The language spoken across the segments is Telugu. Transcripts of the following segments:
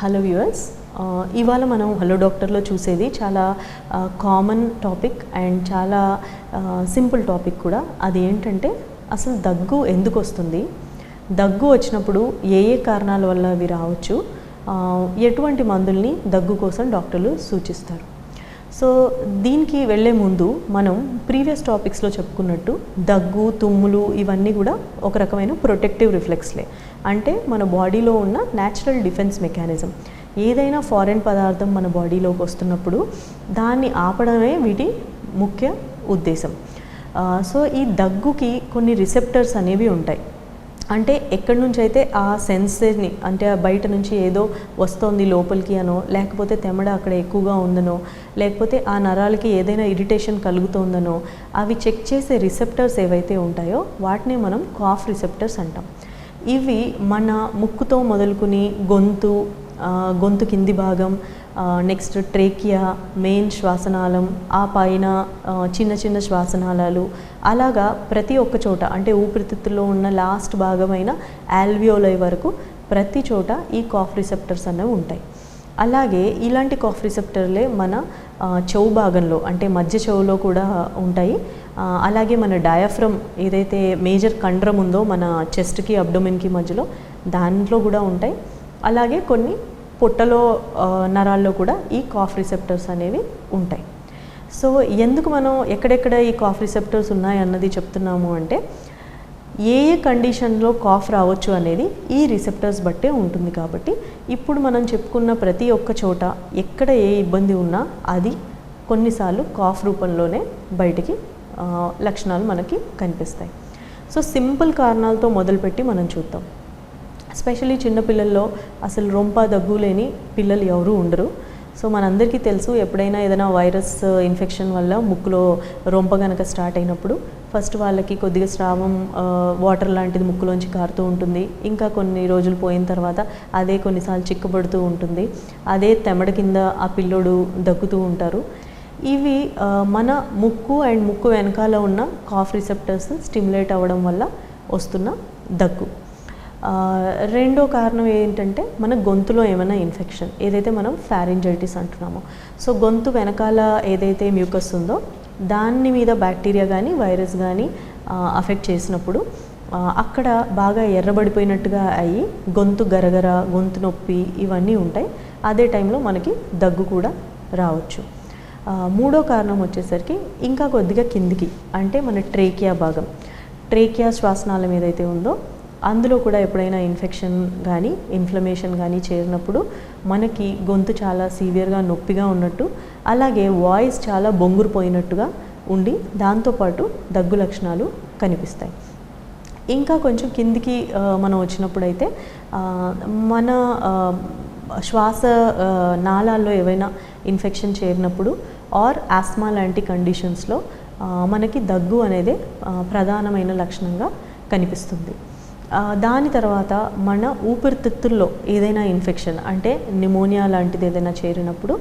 హలో వ్యూవర్స్, ఇవాళ మనం హలో డాక్టర్లో చూసేది చాలా కామన్ టాపిక్ అండ్ చాలా సింపుల్ టాపిక్ కూడా. అది ఏంటంటే అసలు దగ్గు ఎందుకు వస్తుంది, దగ్గు వచ్చినప్పుడు ఏ ఏ కారణాల వల్ల అవి రావచ్చు, ఎటువంటి మందుల్ని దగ్గు కోసం డాక్టర్లు సూచిస్తారు. సో దీనికి వెళ్ళే ముందు మనం ప్రీవియస్ టాపిక్స్లో చెప్పుకున్నట్టు దగ్గు, తుమ్ములు ఇవన్నీ కూడా ఒక రకమైన ప్రొటెక్టివ్ రిఫ్లెక్స్లే. అంటే మన బాడీలో ఉన్న న్యాచురల్ డిఫెన్స్ మెకానిజం. ఏదైనా ఫారెన్ పదార్థం మన బాడీలోకి వస్తున్నప్పుడు దాన్ని ఆపడమే వీటి ముఖ్య ఉద్దేశం. సో ఈ దగ్గుకి కొన్ని రిసెప్టర్స్ అనేవి ఉంటాయి. అంటే ఎక్కడి నుంచి అయితే ఆ సెన్సర్ని, అంటే ఆ బయట నుంచి ఏదో వస్తోంది లోపలికి అనో, లేకపోతే తెమడ అక్కడ ఎక్కువగా ఉందనో, లేకపోతే ఆ నరాలకి ఏదైనా ఇరిటేషన్ కలుగుతోందనో అవి చెక్ చేసే రిసెప్టర్స్ ఏవైతే ఉంటాయో వాటిని మనం కాఫ్ రిసెప్టర్స్ అంటాం. ఇవి మన ముక్కుతో మొదలుకుని గొంతు కింది భాగం, నెక్స్ట్ ట్రేకియా, మెయిన్ శ్వాసనాళం, ఆ పైన చిన్న చిన్న శ్వాసనాళాలు, అలాగా ప్రతి ఒక్క చోట, అంటే ఊపిరితిత్తుల్లో ఉన్న లాస్ట్ భాగమైన ఆల్వియోలై వరకు ప్రతి చోట ఈ కాఫ్ రిసెప్టర్స్ అనేవి ఉంటాయి. అలాగే ఇలాంటి కాఫ్ రిసెప్టర్లే మన చెవు భాగంలో, అంటే మధ్య చెవులో కూడా ఉంటాయి. అలాగే మన డయాఫ్రమ్ ఏదైతే మేజర్ కండరం ఉందో మన చెస్ట్కి అబ్డోమెన్కి మధ్యలో, దాంట్లో కూడా ఉంటాయి. అలాగే కొన్ని పొట్టలో నరాల్లో కూడా ఈ కాఫ్ రిసెప్టర్స్ అనేవి ఉంటాయి. సో ఎందుకు మనం ఎక్కడెక్కడ ఈ కాఫ్ రిసెప్టర్స్ ఉన్నాయి అన్నది చెప్తున్నాము అంటే, ఏ ఏ కండిషన్లో కాఫ్ రావచ్చు అనేది ఈ రిసెప్టర్స్ బట్టే ఉంటుంది. కాబట్టి ఇప్పుడు మనం చెప్పుకున్న ప్రతి ఒక్క చోట ఎక్కడ ఏ ఇబ్బంది ఉన్నా అది కొన్నిసార్లు కాఫ్ రూపంలోనే బయటికి లక్షణాలు మనకి కనిపిస్తాయి. సో సింపుల్ కారణాలతో మొదలుపెట్టి మనం చూద్దాం. ఎస్పెషల్లీ చిన్నపిల్లల్లో అసలు రొంప దగ్గు లేని పిల్లలు ఎవరూ ఉండరు. సో మనందరికీ తెలుసు, ఎప్పుడైనా ఏదైనా వైరస్ ఇన్ఫెక్షన్ వల్ల ముక్కులో రొంప కనుక స్టార్ట్ అయినప్పుడు ఫస్ట్ వాళ్ళకి కొద్దిగా స్రావం, వాటర్ లాంటిది ముక్కులోంచి కారుతూ ఉంటుంది. ఇంకా కొన్ని రోజులు పోయిన తర్వాత అదే కొన్నిసార్లు చిక్కబడుతూ ఉంటుంది. అదే తెమడ కింద ఆ పిల్లోడు దగ్గుతూ ఉంటారు. ఇవి మన ముక్కు అండ్ ముక్కు వెనకాల ఉన్న కాఫ్ రిసెప్టర్స్ స్టిమ్యులేట్ అవ్వడం వల్ల వస్తున్న దగ్గు. రెండో కారణం ఏంటంటే మన గొంతులో ఏమైనా ఇన్ఫెక్షన్, ఏదైతే మనం ఫారింజైటిస్ అంటున్నామో. సో గొంతు వెనకాల ఏదైతే మ్యూకస్ ఉందో దాని మీద బ్యాక్టీరియా కానీ వైరస్ కానీ అఫెక్ట్ చేసినప్పుడు అక్కడ బాగా ఎర్రబడిపోయినట్టుగా అయ్యి గొంతు గరగర, గొంతు నొప్పి ఇవన్నీ ఉంటాయి. అదే టైంలో మనకి దగ్గు కూడా రావచ్చు. మూడో కారణం వచ్చేసరికి ఇంకా కొద్దిగా కిందికి, అంటే మన ట్రేకియా భాగం, ట్రేకియా శ్వాసనాళం ఏదైతే ఉందో అందులో కూడా ఎప్పుడైనా ఇన్ఫెక్షన్ కానీ ఇన్ఫ్లమేషన్ కానీ చేరినప్పుడు మనకి గొంతు చాలా సివియర్గా నొప్పిగా ఉన్నట్టు, అలాగే వాయిస్ చాలా బొంగురుపోయినట్టుగా ఉండి దాంతోపాటు దగ్గు లక్షణాలు కనిపిస్తాయి. ఇంకా కొంచెం కిందికి మనం వచ్చినప్పుడైతే మన శ్వాస నాళాల్లో ఏవైనా ఇన్ఫెక్షన్ చేరినప్పుడు ఆర్ ఆస్మా లాంటి కండిషన్స్లో మనకి దగ్గు అనేది ప్రధానమైన లక్షణంగా కనిపిస్తుంది. దాని తర్వాత మన ఊపిరితిత్తుల్లో ఏదైనా ఇన్ఫెక్షన్, అంటే నిమోనియా లాంటిది ఏదైనా చేరినప్పుడు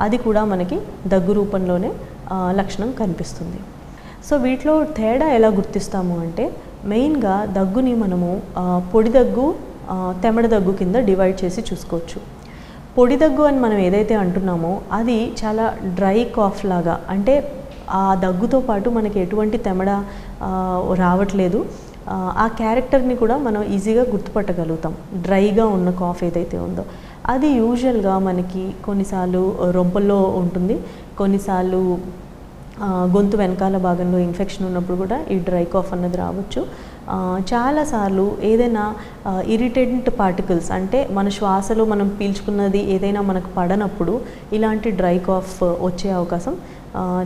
అది కూడా మనకి దగ్గు రూపంలోనే లక్షణం కనిపిస్తుంది. సో వీటిలో తేడా ఎలా గుర్తిస్తాము అంటే, మెయిన్గా దగ్గుని మనము పొడి దగ్గు, తెమడ దగ్గు కింద డివైడ్ చేసి చూసుకోవచ్చు. పొడి దగ్గు అని మనం ఏదైతే అంటున్నామో అది చాలా డ్రై కాఫ్ లాగా, అంటే ఆ దగ్గుతో పాటు మనకి ఎటువంటి తెమడ రావట్లేదు, ఆ క్యారెక్టర్ని కూడా మనం ఈజీగా గుర్తుపట్టగలుగుతాం. డ్రైగా ఉన్న కాఫ్ ఏదైతే ఉందో అది యూజువల్గా మనకి కొన్నిసార్లు రొంపల్లో ఉంటుంది, కొన్నిసార్లు గొంతు వెనకాల భాగంలో ఇన్ఫెక్షన్ ఉన్నప్పుడు కూడా ఈ డ్రై కాఫ్ అన్నది రావచ్చు. చాలాసార్లు ఏదైనా ఇరిటెంట్ పార్టికల్స్, అంటే మన శ్వాసలో మనం పీల్చుకున్నది ఏదైనా మనకు పడనప్పుడు ఇలాంటి డ్రై కాఫ్ వచ్చే అవకాశం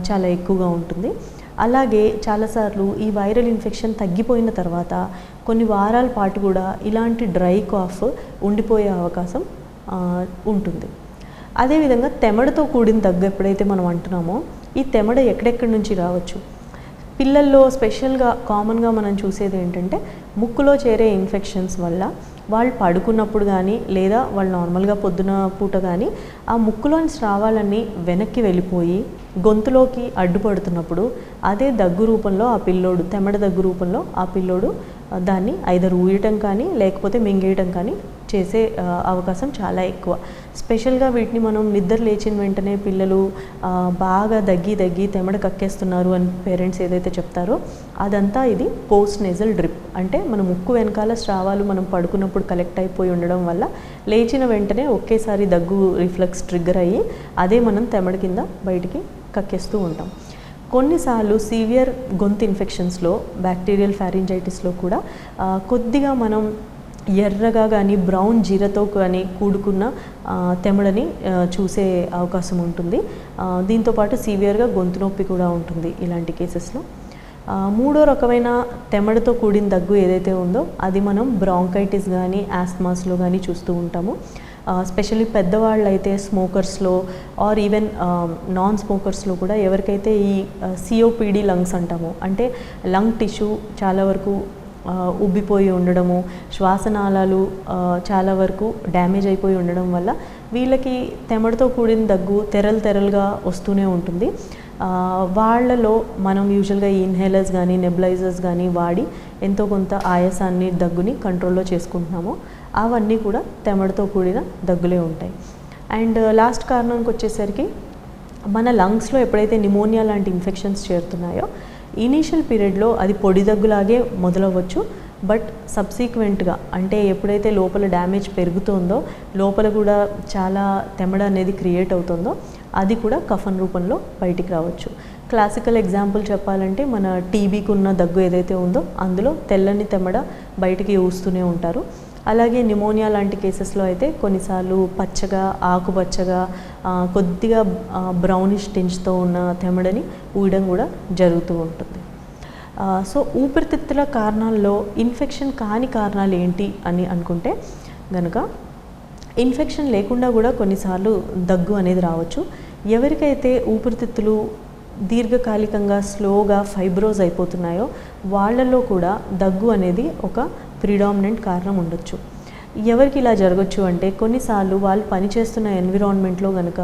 చాలా ఎక్కువగా ఉంటుంది. అలాగే చాలాసార్లు ఈ వైరల్ ఇన్ఫెక్షన్ తగ్గిపోయిన తర్వాత కొన్ని వారాల పాటు కూడా ఇలాంటి డ్రై కాఫ్ ఉండిపోయే అవకాశం ఉంటుంది. అదేవిధంగా తెమడతో కూడిన దగ్గు ఎప్పుడైతే మనం అంటున్నామో, ఈ తెమడ ఎక్కడెక్కడి నుంచి రావచ్చు. పిల్లల్లో స్పెషల్గా కామన్గా మనం చూసేది ఏంటంటే, ముక్కులో చేరే ఇన్ఫెక్షన్స్ వల్ల వాళ్ళు పడుకున్నప్పుడు కానీ లేదా వాళ్ళు నార్మల్గా పొద్దున పూట కానీ ఆ ముక్కులోని స్రావాలన్నీ వెనక్కి వెళ్ళిపోయి గొంతులోకి అడ్డుపడుతున్నప్పుడు అదే దగ్గు రూపంలో ఆ పిల్లోడు, తెమడ దగ్గు రూపంలో ఆ పిల్లోడు దాన్ని ఐదర్ ఊయటం కానీ లేకపోతే మింగేయటం కానీ చేసే అవకాశం చాలా ఎక్కువ. స్పెషల్గా వీటిని మనం నిద్ర లేచిన వెంటనే పిల్లలు బాగా దగ్గి తెమడ కక్కేస్తున్నారు అని పేరెంట్స్ ఏదైతే చెప్తారో అదంతా ఇది పోస్ట్ నేజల్ డ్రిప్. అంటే మన ముక్కు వెనకాల స్రావాలు మనం పడుకున్నప్పుడు కలెక్ట్ అయిపోయి ఉండడం వల్ల లేచిన వెంటనే ఒకేసారి దగ్గు రిఫ్లెక్స్ ట్రిగ్గర్ అయ్యి అదే మనం తెమడ కింద బయటికి కక్కేస్తూ ఉంటాం. కొన్నిసార్లు సివియర్ గొంతు ఇన్ఫెక్షన్స్లో బ్యాక్టీరియల్ ఫ్యారింజైటిస్లో కూడా కొద్దిగా మనం ఎర్రగా కానీ బ్రౌన్ జీరతో కానీ కూడుకున్న తెమడని చూసే అవకాశం ఉంటుంది. దీంతోపాటు సివియర్గా గొంతు నొప్పి కూడా ఉంటుంది ఇలాంటి కేసెస్లో. మూడో రకమైన తెమడతో కూడిన దగ్గు ఏదైతే ఉందో అది మనం బ్రాంకైటిస్ కానీ ఆస్మాస్లో కానీ చూస్తూ ఉంటాము. స్పెషల్లీ పెద్దవాళ్ళు అయితే స్మోకర్స్లో ఆర్ ఈవెన్ నాన్ స్మోకర్స్లో కూడా ఎవరికైతే ఈ సిఓపిడి లంగ్స్ అంటామో, అంటే లంగ్ టిష్యూ చాలా వరకు ఉబ్బిపోయి ఉండడము, శ్వాసనాళాలు చాలా వరకు డ్యామేజ్ అయిపోయి ఉండడం వల్ల వీళ్ళకి తెమడతో కూడిన దగ్గు తెరలుగా వస్తూనే ఉంటుంది. వాళ్ళలో మనం యూజువల్గా ఈ ఇన్హేలర్స్ కానీ నెబులైజర్స్ కానీ వాడి ఎంతో కొంత ఆయాసాన్ని దగ్గుని కంట్రోల్లో చేసుకుంటున్నామో అవన్నీ కూడా తెమడతో కూడిన దగ్గులే ఉంటాయి. అండ్ లాస్ట్ కారణానికి వచ్చేసరికి మన లంగ్స్లో ఎప్పుడైతే నిమోనియా లాంటి ఇన్ఫెక్షన్స్ చేరుతున్నాయో ఇనీషియల్ పీరియడ్లో అది పొడి దగ్గులాగే మొదలవ్వచ్చు. బట్ సబ్సీక్వెంట్గా అంటే ఎప్పుడైతే లోపల డ్యామేజ్ పెరుగుతుందో లోపల కూడా చాలా తెమడ అనేది క్రియేట్ అవుతుందో అది కూడా కఫన్ రూపంలో బయటికి రావచ్చు. క్లాసికల్ ఎగ్జాంపుల్ చెప్పాలంటే మన టీబీకి ఉన్న దగ్గు ఏదైతే ఉందో అందులో తెల్లని తెమడ బయటికి ఊస్తూనే ఉంటారు. అలాగే నిమోనియా లాంటి కేసెస్లో అయితే కొన్నిసార్లు పచ్చగా ఆకుపచ్చగా కొద్దిగా బ్రౌనిష్ టింజ్తో ఉన్న తెమడని ఊయడం కూడా జరుగుతూ ఉంటుంది. సో ఊపిరితిత్తుల కారణాల్లో ఇన్ఫెక్షన్ కాని కారణాలు ఏంటి అని అనుకుంటే కనుక ఇన్ఫెక్షన్ లేకుండా కూడా కొన్నిసార్లు దగ్గు అనేది రావచ్చు. ఎవరికైతే ఊపిరితిత్తులు దీర్ఘకాలికంగా స్లోగా ఫైబ్రోజ్ అయిపోతున్నాయో వాళ్ళల్లో కూడా దగ్గు అనేది ఒక ప్రిడామినెంట్ కారణం ఉండొచ్చు. ఎవరికి ఇలా జరగచ్చు అంటే కొన్నిసార్లు వాళ్ళు పనిచేస్తున్న ఎన్విరాన్మెంట్లో కనుక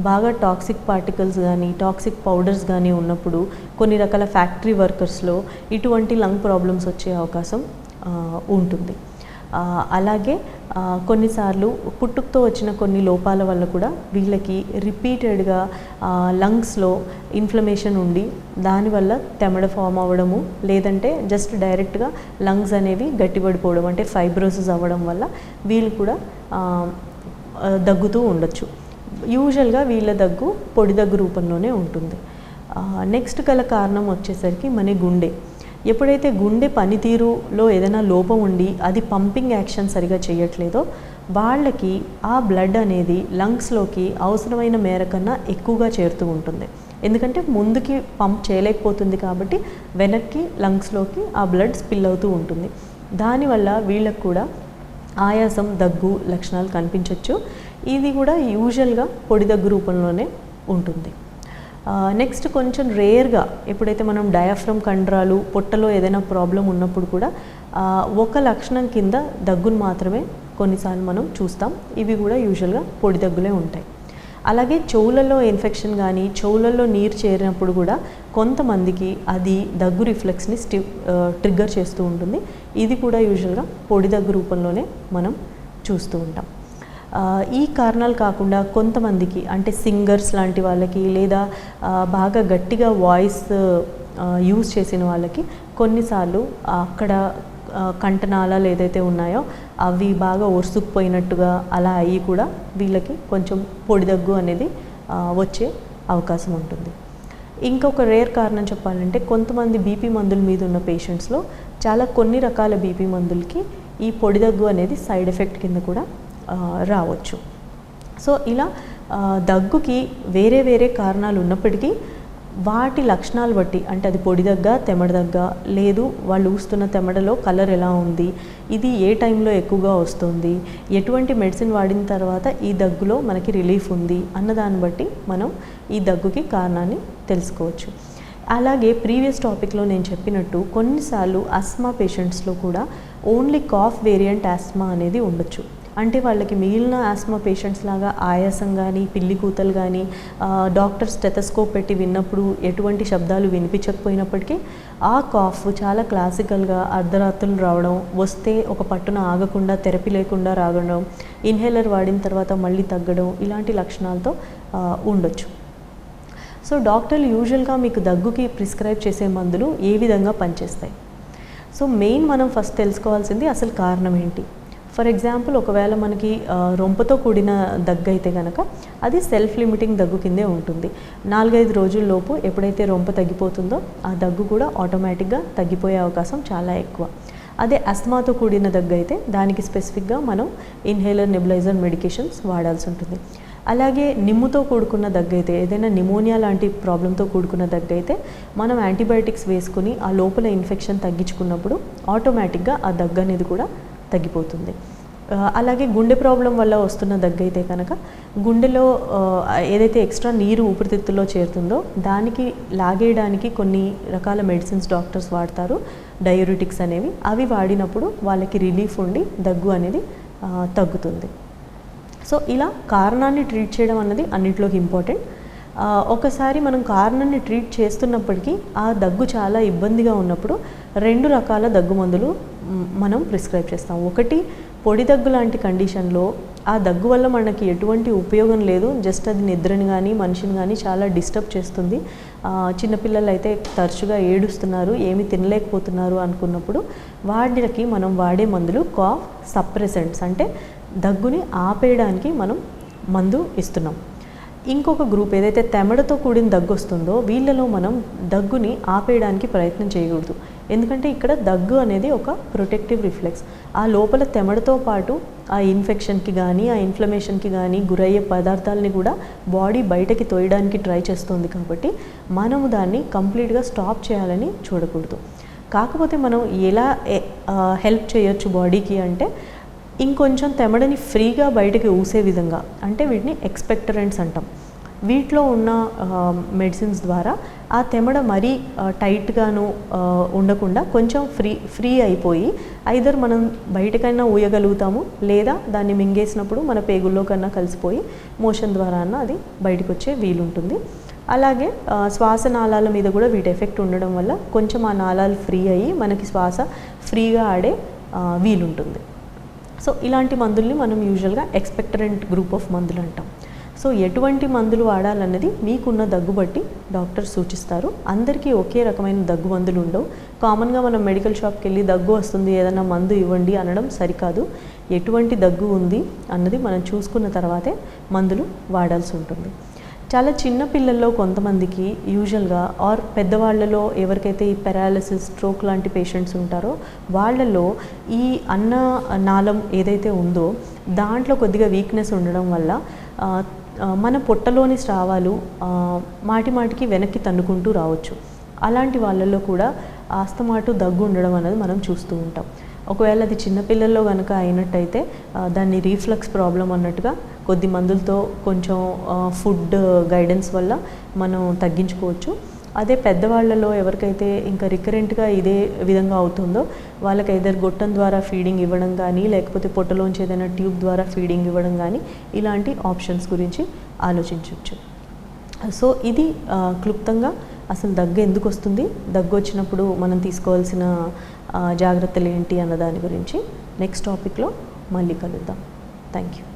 బాగా టాక్సిక్ పార్టికల్స్ కానీ టాక్సిక్ పౌడర్స్ కానీ ఉన్నప్పుడు కొన్ని రకాల ఫ్యాక్టరీ వర్కర్స్లో ఇటువంటి లంగ్ ప్రాబ్లమ్స్ వచ్చే అవకాశం ఉంటుంది. అలాగే కొన్నిసార్లు పుట్టుకతో వచ్చిన కొన్ని లోపాల వల్ల కూడా వీళ్ళకి రిపీటెడ్గా లంగ్స్లో ఇన్ఫ్లమేషన్ ఉండి దానివల్ల తెమడ ఫామ్ అవ్వడము, లేదంటే జస్ట్ డైరెక్ట్గా లంగ్స్ అనేవి గట్టిపడిపోవడం అంటే ఫైబ్రోసిస్ అవ్వడం వల్ల వీళ్ళు కూడా దగ్గుతూ ఉండొచ్చు. యూజువల్గా వీళ్ళ దగ్గు పొడి దగ్గు రూపంలోనే ఉంటుంది. నెక్స్ట్ గల కారణం వచ్చేసరికి మన గుండె. ఎప్పుడైతే గుండె పనితీరులో ఏదైనా లోపం ఉండి అది పంపింగ్ యాక్షన్ సరిగా చేయట్లేదో వాళ్ళకి ఆ బ్లడ్ అనేది లంగ్స్లోకి అవసరమైన మేర కన్నా ఎక్కువగా చేరుతూ ఉంటుంది. ఎందుకంటే ముందుకి పంప్ చేయలేకపోతుంది కాబట్టి వెనక్కి లంగ్స్లోకి ఆ బ్లడ్ స్పిల్ అవుతూ ఉంటుంది. దానివల్ల వీళ్ళకు కూడా ఆయాసం దగ్గు లక్షణాలు కనిపించవచ్చు. ఇది కూడా యూజువల్గా పొడి దగ్గు రూపంలోనే ఉంటుంది. నెక్స్ట్ కొంచెం రేర్గా ఎప్పుడైతే మనం డయాఫ్రమ్ కండరాలు పొట్టలో ఏదైనా ప్రాబ్లం ఉన్నప్పుడు కూడా ఒక లక్షణం కింద దగ్గును మాత్రమే కొన్నిసార్లు మనం చూస్తాం. ఇవి కూడా యూజువల్గా పొడి దగ్గులే ఉంటాయి. అలాగే చెవులలో ఇన్ఫెక్షన్ కానీ చెవులలో నీరు చేరినప్పుడు కూడా కొంతమందికి అది దగ్గు రిఫ్లెక్స్ని ట్రిగ్గర్ చేస్తూ ఉంటుంది. ఇది కూడా యూజువల్గా పొడి దగ్గు రూపంలోనే మనం చూస్తూ ఉంటాం. ఈ కారణాలు కాకుండా కొంతమందికి అంటే సింగర్స్ లాంటి వాళ్ళకి లేదా బాగా గట్టిగా వాయిస్ యూజ్ చేసిన వాళ్ళకి కొన్నిసార్లు అక్కడ కంటనాళాలు ఏదైతే ఉన్నాయో అవి బాగా ఒరుసుకుపోయినట్టుగా అలా అయ్యి కూడా వీళ్ళకి కొంచెం పొడి దగ్గు అనేది వచ్చే అవకాశం ఉంటుంది. ఇంకొక రేర్ కారణం చెప్పాలంటే కొంతమంది బీపీ మందుల మీద ఉన్న పేషెంట్స్లో కొన్ని రకాల బీపీ మందులకి ఈ పొడి దగ్గు అనేది సైడ్ ఎఫెక్ట్ కింద కూడా రావచ్చు. సో ఇలా దగ్గుకి వేరే వేరే కారణాలు ఉన్నప్పటికీ వాటి లక్షణాలు బట్టి అంటే అది పొడి దగ్గ తెమడ దగ్గ లేదు వాళ్ళు ఊస్తున్న తెమడలో కలర్ ఎలా ఉంది, ఇది ఏ టైంలో ఎక్కువగా వస్తుంది, ఎటువంటి మెడిసిన్ వాడిన తర్వాత ఈ దగ్గులో మనకి రిలీఫ్ ఉంది అన్నదాన్ని బట్టి మనం ఈ దగ్గుకి కారణాన్ని తెలుసుకోవచ్చు. అలాగే ప్రీవియస్ టాపిక్లో నేను చెప్పినట్టు కొన్నిసార్లు ఆస్మా పేషెంట్స్లో కూడా ఓన్లీ కాఫ్ వేరియంట్ ఆస్మా అనేది ఉండొచ్చు. అంటే వాళ్ళకి మిగిలిన ఆస్మా పేషెంట్స్ లాగా ఆయాసం కానీ పిల్లి కూతలు కానీ డాక్టర్ స్టెథోస్కోప్ పెట్టి విన్నప్పుడు ఎటువంటి శబ్దాలు వినిపించకపోయినప్పటికీ ఆ కాఫ్ చాలా క్లాసికల్గా అర్ధరాత్రులు రావడం, వస్తే ఒక పట్టున ఆగకుండా థెరపీ లేకుండా రావడం, ఇన్హేలర్ వాడిన తర్వాత మళ్ళీ తగ్గడం, ఇలాంటి లక్షణాలతో ఉండొచ్చు. సో డాక్టర్లు యూజువల్గా మీకు దగ్గుకి ప్రిస్క్రైబ్ చేసే మందులు ఏ విధంగా పనిచేస్తాయి? సో మెయిన్ మనం ఫస్ట్ తెలుసుకోవాల్సింది అసలు కారణం ఏంటి. ఫర్ ఎగ్జాంపుల్ ఒకవేళ మనకి రొంపతో కూడిన దగ్గు అయితే కనుక అది సెల్ఫ్ లిమిటింగ్ దగ్గు కిందే ఉంటుంది. 4-5 రోజుల్లోపు ఎప్పుడైతే రొంప తగ్గిపోతుందో ఆ దగ్గు కూడా ఆటోమేటిక్గా తగ్గిపోయే అవకాశం చాలా ఎక్కువ. అదే అస్మాతో కూడిన దగ్గు అయితే దానికి స్పెసిఫిక్గా మనం ఇన్హేలర్ నెబులైజర్ మెడికేషన్స్ వాడాల్సి ఉంటుంది. అలాగే నిమ్ముతో కూడుకున్న దగ్గు అయితే, ఏదైనా నిమోనియా లాంటి ప్రాబ్లంతో కూడుకున్న దగ్గు అయితే మనం యాంటీబయాటిక్స్ వేసుకుని ఆ లోపల ఇన్ఫెక్షన్ తగ్గించుకున్నప్పుడు ఆటోమేటిక్గా ఆ దగ్గు అనేది కూడా తగ్గిపోతుంది. అలాగే గుండె ప్రాబ్లం వల్ల వస్తున్న దగ్గు అయితే కనుక గుండెలో ఏదైతే ఎక్స్ట్రా నీరు ఊపిరితిత్తుల్లో చేరుతుందో దానికి లాగేయడానికి కొన్ని రకాల మెడిసిన్స్ డాక్టర్స్ వాడతారు, డయూరిటిక్స్ అనేవి. అవి వాడినప్పుడు వాళ్ళకి రిలీఫ్ ఉండి దగ్గు అనేది తగ్గుతుంది. సో ఇలా కారణాన్ని ట్రీట్ చేయడం అన్నది అన్నింటిలోకి ఇంపార్టెంట్. ఒకసారి మనం కారణాన్ని ట్రీట్ చేస్తున్నప్పటికీ ఆ దగ్గు చాలా ఇబ్బందిగా ఉన్నప్పుడు 2 రకాల దగ్గు మందులు మనం ప్రిస్క్రైబ్ చేస్తాం. ఒకటి పొడి దగ్గు లాంటి కండిషన్లో ఆ దగ్గు వల్ల మనకి ఎటువంటి ఉపయోగం లేదు, జస్ట్ అది నిద్రని కానీ మనిషిని కానీ చాలా డిస్టర్బ్ చేస్తుంది, చిన్నపిల్లలు అయితే తరచుగా ఏడుస్తున్నారు, ఏమి తినలేకపోతున్నారు అనుకున్నప్పుడు వాటికి మనం వాడే మందులు కాఫ్ సప్రెసెంట్స్, అంటే దగ్గుని ఆపేయడానికి మనం మందు ఇస్తున్నాం. ఇంకొక గ్రూప్ ఏదైతే తెమడతో కూడిన దగ్గు వస్తుందో వీళ్ళలో మనం దగ్గుని ఆపేయడానికి ప్రయత్నం చేయకూడదు. ఎందుకంటే ఇక్కడ దగ్గు అనేది ఒక ప్రొటెక్టివ్ రిఫ్లెక్స్. ఆ లోపల తెమడతో పాటు ఆ ఇన్ఫెక్షన్కి కానీ ఆ ఇన్ఫ్లమేషన్కి కానీ గురయ్యే పదార్థాలని కూడా బాడీ బయటకి తోయడానికి ట్రై చేస్తుంది. కాబట్టి మనము దాన్ని కంప్లీట్గా స్టాప్ చేయాలని చూడకూడదు. కాకపోతే మనం ఎలా హెల్ప్ చేయొచ్చు బాడీకి అంటే ఇంకొంచెం తెమడని ఫ్రీగా బయటకి ఊసే విధంగా, అంటే వీటిని ఎక్స్పెక్టరెంట్స్ అంటాం. వీటిలో ఉన్న మెడిసిన్స్ ద్వారా ఆ తెమడ మరీ టైట్గాను ఉండకుండా కొంచెం ఫ్రీ అయిపోయి ఐదర్ మనం బయటకైనా ఊయగలుగుతాము, లేదా దాన్ని మింగేసినప్పుడు మన పేగుల్లో కన్నా కలిసిపోయి మోషన్ ద్వారా అన్న అది బయటకు వచ్చే వీలుంటుంది. అలాగే శ్వాస నాళాల మీద కూడా వీటి ఎఫెక్ట్ ఉండడం వల్ల కొంచెం ఆ నాళాలు ఫ్రీ అయ్యి మనకి శ్వాస ఫ్రీగా ఆడే వీలుంటుంది. సో ఇలాంటి మందుల్ని మనం యూజువల్గా ఎక్స్పెక్టరెంట్ గ్రూప్ ఆఫ్ మందులు అంటాం. సో ఎటువంటి మందులు వాడాలన్నది మీకున్న దగ్గు బట్టి డాక్టర్ సూచిస్తారు. అందరికీ ఒకే రకమైన దగ్గు మందులు ఉండవు. కామన్గా మనం మెడికల్ షాప్కి వెళ్ళి దగ్గు వస్తుంది ఏదైనా మందు ఇవ్వండి అనడం సరికాదు. ఎటువంటి దగ్గు ఉంది అన్నది మనం చూసుకున్న తర్వాతే మందులు వాడాల్సి ఉంటుంది. చాలా చిన్న పిల్లల్లో కొంతమందికి యూజువల్గా ఆర్ పెద్దవాళ్లలో ఎవరికైతే ఈ పెరాలసిస్, స్ట్రోక్ లాంటి పేషెంట్స్ ఉంటారో వాళ్ళలో ఈ అన్న నాళం ఏదైతే ఉందో దాంట్లో కొద్దిగా వీక్నెస్ ఉండడం వల్ల మన పొట్టలోని స్రావాలు మాటిమాటికి వెనక్కి తన్నుకుంటూ రావచ్చు. అలాంటి వాళ్ళల్లో కూడా ఆస్తమాటు దగ్గు ఉండడం అనేది మనం చూస్తూ ఉంటాం. ఒకవేళ అది చిన్నపిల్లల్లో కనుక అయినట్టయితే దాన్ని రీఫ్లక్స్ ప్రాబ్లం అన్నట్టుగా కొద్ది మందులతో కొంచెం ఫుడ్ గైడెన్స్ వల్ల మనం తగ్గించుకోవచ్చు. అదే పెద్దవాళ్లలో ఎవరికైతే ఇంకా రికరెంట్గా ఇదే విధంగా అవుతుందో వాళ్ళకి ఐదర్ గొట్టం ద్వారా ఫీడింగ్ ఇవ్వడం కానీ లేకపోతే పొట్టలోంచి ఏదైనా ట్యూబ్ ద్వారా ఫీడింగ్ ఇవ్వడం కానీ ఇలాంటి ఆప్షన్స్ గురించి ఆలోచించవచ్చు. సో ఇది క్లుప్తంగా అసలు దగ్గు ఎందుకు వస్తుంది, దగ్గు వచ్చినప్పుడు మనం తీసుకోవాల్సిన జాగ్రత్తలు ఏంటి అన్న దాని గురించి నెక్స్ట్ టాపిక్లో మళ్ళీ కలుద్దాం. Thank you.